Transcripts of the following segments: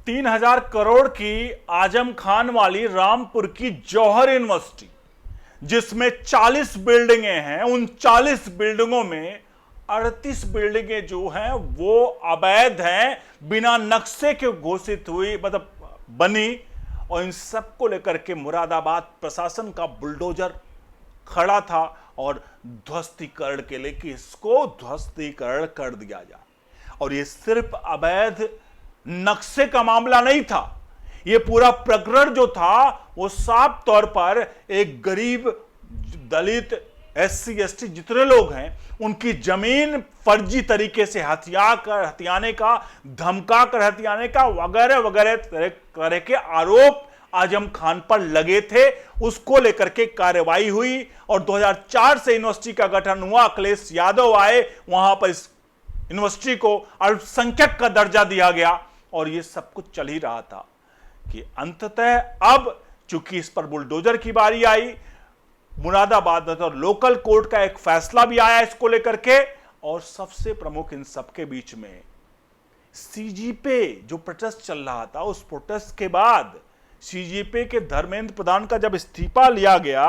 3,000 करोड़ की आजम खान वाली रामपुर की जौहर यूनिवर्सिटी, जिसमें 40 बिल्डिंगें हैं, उन 40 बिल्डिंगों में 38 बिल्डिंगें जो हैं वो अवैध हैं, बिना नक्शे के घोषित हुई, मतलब बनी। और इन सब को लेकर के मुरादाबाद प्रशासन का बुलडोजर खड़ा था और ध्वस्तीकरण के लिए कि इसको ध्वस्तीकरण कर दिया जाए। और ये सिर्फ अवैध नक्शे का मामला नहीं था, ये पूरा प्रकरण जो था वो साफ तौर पर एक गरीब दलित SC ST जितने लोग हैं उनकी जमीन फर्जी तरीके से हथियाने का, धमका कर हथियाने का वगैरह वगैरह तरह के आरोप आजम खान पर लगे थे। उसको लेकर के कार्रवाई हुई और 2004 से यूनिवर्सिटी का गठन हुआ। अखिलेश यादव आए, वहां पर इस यूनिवर्सिटी को अल्पसंख्यक का दर्जा दिया गया और यह सब कुछ चल ही रहा था कि अंततः अब चूंकि इस पर बुलडोजर की बारी आई, मुरादाबाद में तो लोकल कोर्ट का एक फैसला भी आया इसको लेकर के। और सबसे प्रमुख इन सबके बीच में CGP जो प्रोटेस्ट चल रहा था, उस प्रोटेस्ट के बाद CGP के धर्मेंद्र प्रधान का जब इस्तीफा लिया गया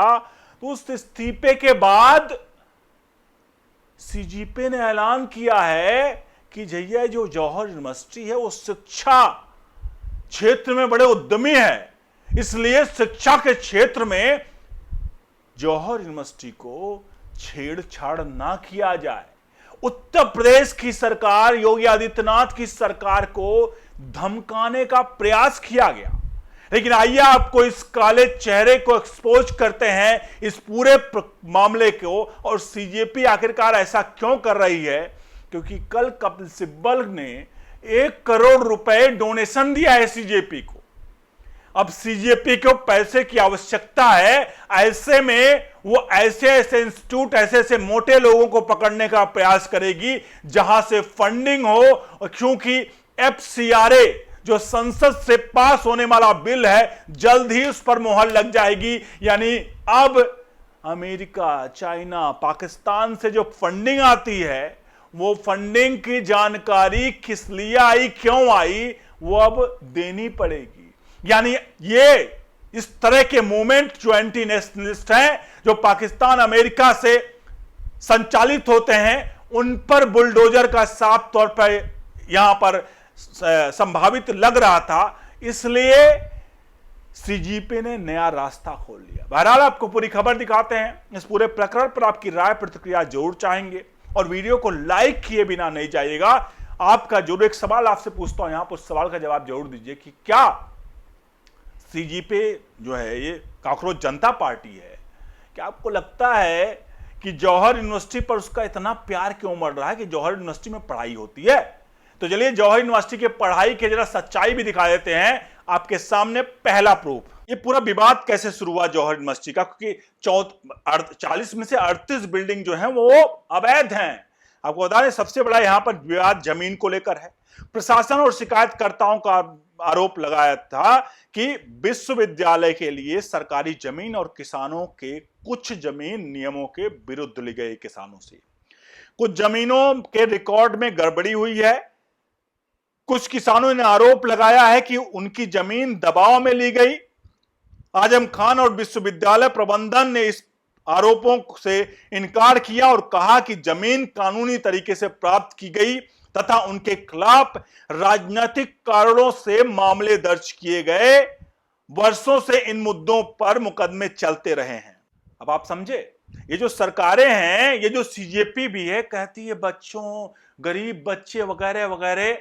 तो उस इस्तीफे के बाद CGP ने ऐलान किया है कि भैया जो जौहर यूनिवर्सिटी है वो शिक्षा क्षेत्र में बड़े उद्यमी है, इसलिए शिक्षा के क्षेत्र में जौहर यूनिवर्सिटी को छेड़छाड़ ना किया जाए। उत्तर प्रदेश की सरकार, योगी आदित्यनाथ की सरकार को धमकाने का प्रयास किया गया। लेकिन आइए आपको इस काले चेहरे को एक्सपोज करते हैं, इस पूरे मामले को। और CGP आखिरकार ऐसा क्यों कर रही है? क्योंकि कल कपिल सिब्बल ने 1 करोड़ रुपए डोनेशन दिया है CGP को। अब CGP को पैसे की आवश्यकता है, ऐसे में वो ऐसे ऐसे इंस्टीट्यूट, ऐसे ऐसे मोटे लोगों को पकड़ने का प्रयास करेगी जहां से फंडिंग हो। और क्योंकि FCRA जो संसद से पास होने वाला बिल है, जल्द ही उस पर मुहर लग जाएगी। यानी अब अमेरिका, चाइना, पाकिस्तान से जो फंडिंग आती है, वो फंडिंग की जानकारी किस लिए आई, क्यों आई, वो अब देनी पड़ेगी। यानी ये इस तरह के मूवमेंट जो एंटी नेशनलिस्ट हैं, जो पाकिस्तान अमेरिका से संचालित होते हैं, उन पर बुलडोजर का साफ तौर पर यहां पर संभावित लग रहा था। इसलिए CGP ने नया रास्ता खोल लिया। बहरहाल आपको पूरी खबर दिखाते हैं। इस पूरे प्रकरण पर आपकी राय प्रतिक्रिया जरूर चाहेंगे और वीडियो को लाइक किए बिना नहीं जाइएगा। आपका जरूर एक सवाल आपसे पूछता हूं, यहां पर उस सवाल का जवाब जरूर दीजिए कि क्या CGP जो है ये कॉकरोच जनता पार्टी है? क्या आपको लगता है कि जौहर यूनिवर्सिटी पर उसका इतना प्यार क्यों बढ़ रहा है कि जौहर यूनिवर्सिटी में पढ़ाई होती है? तो चलिए जौहर यूनिवर्सिटी के पढ़ाई के जरा सच्चाई भी दिखा देते हैं आपके सामने। पहला प्रूफ, ये पूरा विवाद कैसे शुरू हुआ जौहर यूनिवर्सिटी का, क्योंकि 40 में से 38 बिल्डिंग जो है वो अवैध हैं। आपको बता दें सबसे बड़ा यहां पर विवाद जमीन को लेकर है। प्रशासन और शिकायतकर्ताओं का आरोप लगाया था कि विश्वविद्यालय के लिए सरकारी जमीन और किसानों के कुछ जमीन नियमों के विरुद्ध ली गई। किसानों से कुछ जमीनों के रिकॉर्ड में गड़बड़ी हुई है। कुछ किसानों ने आरोप लगाया है कि उनकी जमीन दबाव में ली गई। आजम खान और विश्वविद्यालय प्रबंधन ने इस आरोपों से इनकार किया और कहा कि जमीन कानूनी तरीके से प्राप्त की गई तथा उनके खिलाफ राजनीतिक कारणों से मामले दर्ज किए गए। वर्षों से इन मुद्दों पर मुकदमे चलते रहे हैं। अब आप समझे, ये जो सरकारें हैं, ये जो CGP भी है, कहती है बच्चों, गरीब बच्चे वगैरह वगैरह,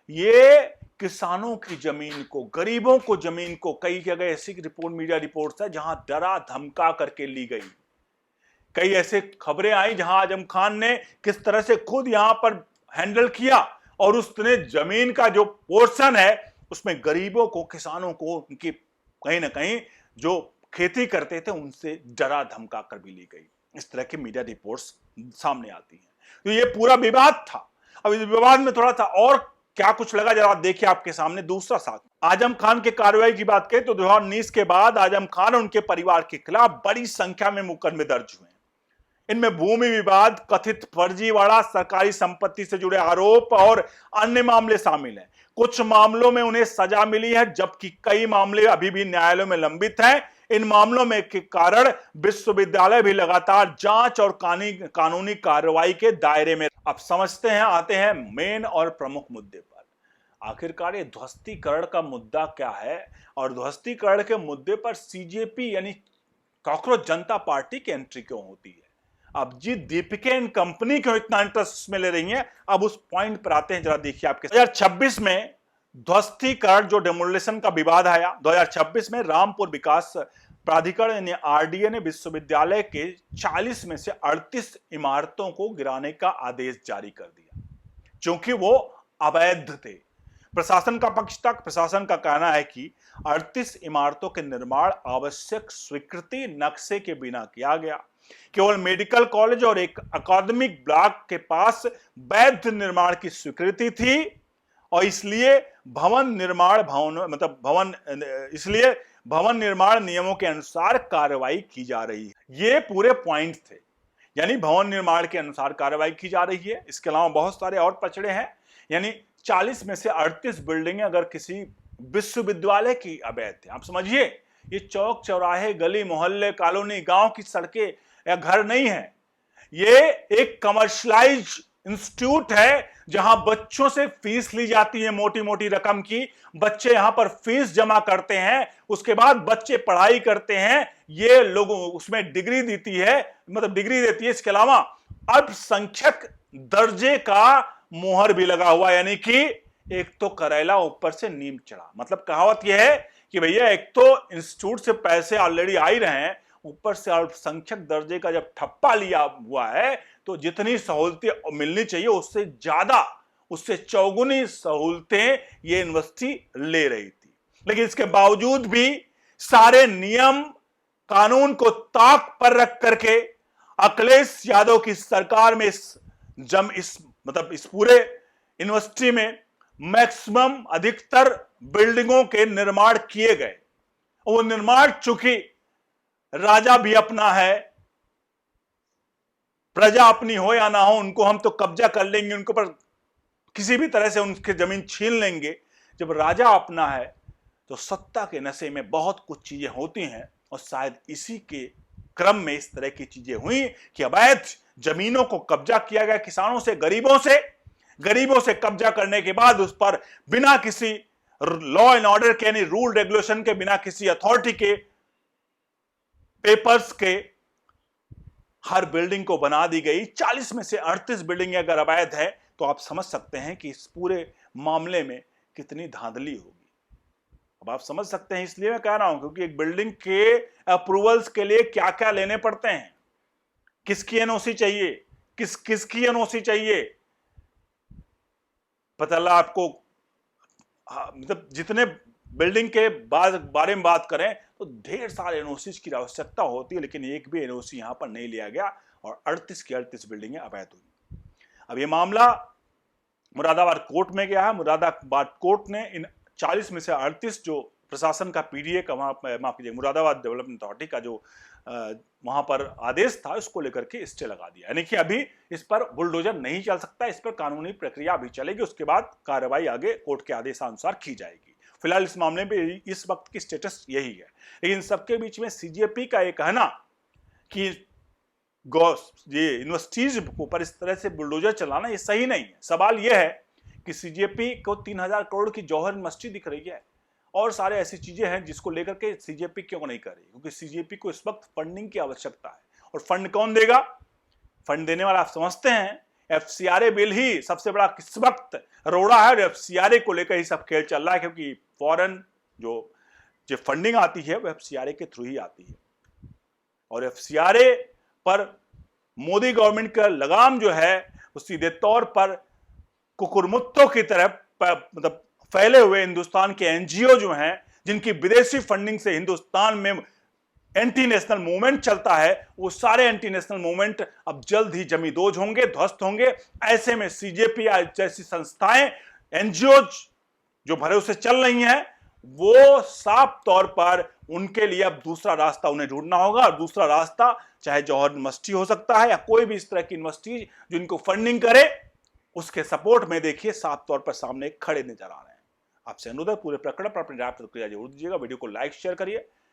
ये किसानों की जमीन को, गरीबों को जमीन को, कई जगह ऐसी रिपोर्ट, मीडिया रिपोर्ट्स है जहां डरा धमका करके ली गई। कई ऐसे खबरें आई जहां आजम खान ने किस तरह से खुद यहां पर हैंडल किया और उसने जमीन का जो पोर्शन है उसमें गरीबों को, किसानों को, उनकी कहीं ना कहीं जो खेती करते थे उनसे डरा धमका कर भी ली गई। इस तरह की मीडिया रिपोर्ट्स सामने आती हैं। तो ये पूरा विवाद था। अब इस विवाद में थोड़ा सा और क्या कुछ लगा, जरा देखिए आपके सामने। दूसरा साथ, आजम खान के कार्रवाई की बात करें तो 2019 के बाद आजम खान और उनके परिवार के खिलाफ बड़ी संख्या में मुकदमे दर्ज हुए। इनमें भूमि विवाद, कथित फर्जीवाड़ा, सरकारी संपत्ति से जुड़े आरोप और अन्य मामले शामिल हैं। कुछ मामलों में उन्हें सजा मिली है, जबकि कई मामले अभी भी न्यायालयों में लंबित हैं। इन मामलों में के कारण विश्वविद्यालय भी लगातार जांच और कानूनी कार्रवाई के दायरे में। अब समझते हैं, आते हैं मेन और प्रमुख मुद्दे पर। आखिरकार ये ध्वस्तीकरण का मुद्दा क्या है और ध्वस्तीकरण के मुद्दे पर सीजेपी यानी कॉकरोच जनता पार्टी की एंट्री क्यों होती है? अब जी दीपिका एंड कंपनी क्यों इतना इंटरेस्ट में ले रही है, अब उस पॉइंट पर आते हैं। जरा देखिए, आपके 2026 में ध्वस्तीकरण जो डेमोलिशन का विवाद आया, 2026 में रामपुर विकास प्राधिकरण यानी आरडीए ने विश्वविद्यालय के 40 में से 38 इमारतों को गिराने का आदेश जारी कर दिया, क्योंकि वो अवैध थे। प्रशासन का पक्ष तक, प्रशासन का कहना है कि 38 इमारतों के निर्माण आवश्यक स्वीकृति नक्शे के बिना किया गया। केवल मेडिकल कॉलेज और एक अकादमिक ब्लॉक के पास वैध निर्माण की स्वीकृति थी और इसलिए भवन निर्माण नियमों के अनुसार कार्रवाई की जा रही है। ये पूरे पॉइंट थे, यानी भवन निर्माण के अनुसार कार्रवाई की जा रही है। इसके अलावा बहुत सारे और पचड़े हैं, यानी 40 में से 38 बिल्डिंगें अगर किसी विश्वविद्यालय की अवैध थे। आप समझिए, ये चौक चौराहे, गली मोहल्ले, कॉलोनी, गांव की सड़कें या घर नहीं है, ये एक कमर्शलाइज इंस्टीट्यूट है जहां बच्चों से फीस ली जाती है, मोटी मोटी रकम की। बच्चे यहां पर फीस जमा करते हैं, उसके बाद बच्चे पढ़ाई करते हैं, ये लोगों उसमें डिग्री देती है, मतलब डिग्री देती है। इसके अलावा अल्पसंख्यक दर्जे का मोहर भी लगा हुआ, यानी कि एक तो करेला ऊपर से नीम चढ़ा। मतलब कहावत यह है कि भैया एक तो इंस्टीट्यूट से पैसे ऑलरेडी आ ही रहे हैं, ऊपर से अल्पसंख्यक दर्जे का जब ठप्पा लिया हुआ है तो जितनी सहूलतें मिलनी चाहिए उससे ज्यादा, उससे चौगुनी सहूलतें ये यूनिवर्सिटी ले रही थी। लेकिन इसके बावजूद भी सारे नियम कानून को ताक पर रख करके अखिलेश यादव की सरकार में इस पूरे यूनिवर्सिटी में मैक्सिमम अधिकतर बिल्डिंगों के निर्माण किए गए। वो निर्माण चूंकि राजा भी अपना है, प्रजा अपनी हो या ना हो, उनको हम तो कब्जा कर लेंगे, उनके ऊपर किसी भी तरह से उनकी जमीन छीन लेंगे। जब राजा अपना है तो सत्ता के नशे में बहुत कुछ चीजें होती हैं और शायद इसी के क्रम में इस तरह की चीजें हुई कि अवैध जमीनों को कब्जा किया गया किसानों से, गरीबों से कब्जा करने के बाद उस पर बिना किसी लॉ एंड ऑर्डर के यानी रूल रेगुलेशन के, बिना किसी अथॉरिटी के, पेपर्स के हर बिल्डिंग को बना दी गई। 40 में से 38 बिल्डिंग अगर अवैध है तो आप समझ सकते हैं कि इस पूरे मामले में कितनी धांधली होगी। अब आप समझ सकते हैं, इसलिए मैं कह रहा हूं क्योंकि एक बिल्डिंग के अप्रूवल्स के लिए क्या क्या लेने पड़ते हैं, किसकी एनओसी चाहिए, किसकी एनओसी चाहिए, पता लगा आपको। मतलब जितने बिल्डिंग के बारे में बात करें तो ढेर सारे एनओसी की आवश्यकता होती है, लेकिन एक भी एनओसी यहां पर नहीं लिया गया और 38 की 38 बिल्डिंगें अवैध हुई। अब यह मामला मुरादाबाद कोर्ट में गया है। मुरादाबाद कोर्ट ने इन 40 में से 38 जो प्रशासन का पीडीए का माफ कीजिए मुरादाबाद डेवलपमेंट अथॉरिटी का जो वहां पर आदेश था उसको लेकर के स्टे लगा दिया, यानी कि अभी इस पर बुलडोजर नहीं चल सकता, इस पर कानूनी प्रक्रिया भी चलेगी, उसके बाद कार्रवाई आगे कोर्ट के आदेशानुसार की जाएगी। फिलहाल इस मामले में इस वक्त की स्टेटस यही है। लेकिन सबके बीच में सीजेपी का ये कहना कि ये यूनिवर्सिटीज के ऊपर इस तरह से बुलडोजर चलाना ये सही नहीं है। सवाल यह है कि सीजेपी को 3000 करोड़ की जौहर यूनिवर्सिटी दिख रही है और सारे ऐसी चीजें हैं जिसको लेकर के सीजेपी क्यों नहीं कर रही, क्योंकि सीजेपी को इस वक्त फंडिंग की आवश्यकता है। और फंड कौन देगा? फंड देने वाला आप समझते हैं एफसीआरए बिल ही सबसे बड़ा किस वक्त रोड़ा है और एफसीआरए को लेकर ही सब खेल चल रहा है, क्योंकि फॉरेन जो फंडिंग आती है वो एफसीआरए के थ्रू ही आती है और एफसीआरए पर मोदी गवर्नमेंट का लगाम जो है वो सीधे तौर पर कुकुरमुत्तों की तरह मतलब फैले हुए हिंदुस्तान के एनजीओ जो हैं जिनकी विदेशी फंडिंग से हिंदुस्तान में एंटी नेशनल मूवमेंट चलता है, वो सारे एंटी नेशनल मूवमेंट अब जल्द ही जमींदोज होंगे, ध्वस्त होंगे। ऐसे में सीजेपी जैसी संस्थाएं, एनजीओ जो भरोसे चल रही हैं, वो साफ तौर पर उनके लिए अब दूसरा रास्ता उन्हें ढूंढना होगा और दूसरा रास्ता चाहे जौहर यूनिवर्सिटी हो सकता है या कोई भी इस तरह की यूनिवर्सिटी जो इनको फंडिंग करे, उसके सपोर्ट में देखिए साफ तौर पर सामने खड़े नजर आ रहे हैं। आपसे अनुरोध है पूरे प्रकरण पर अपनी राय प्रतिक्रिया जरूर दीजिएगा। वीडियो को लाइक शेयर करिए,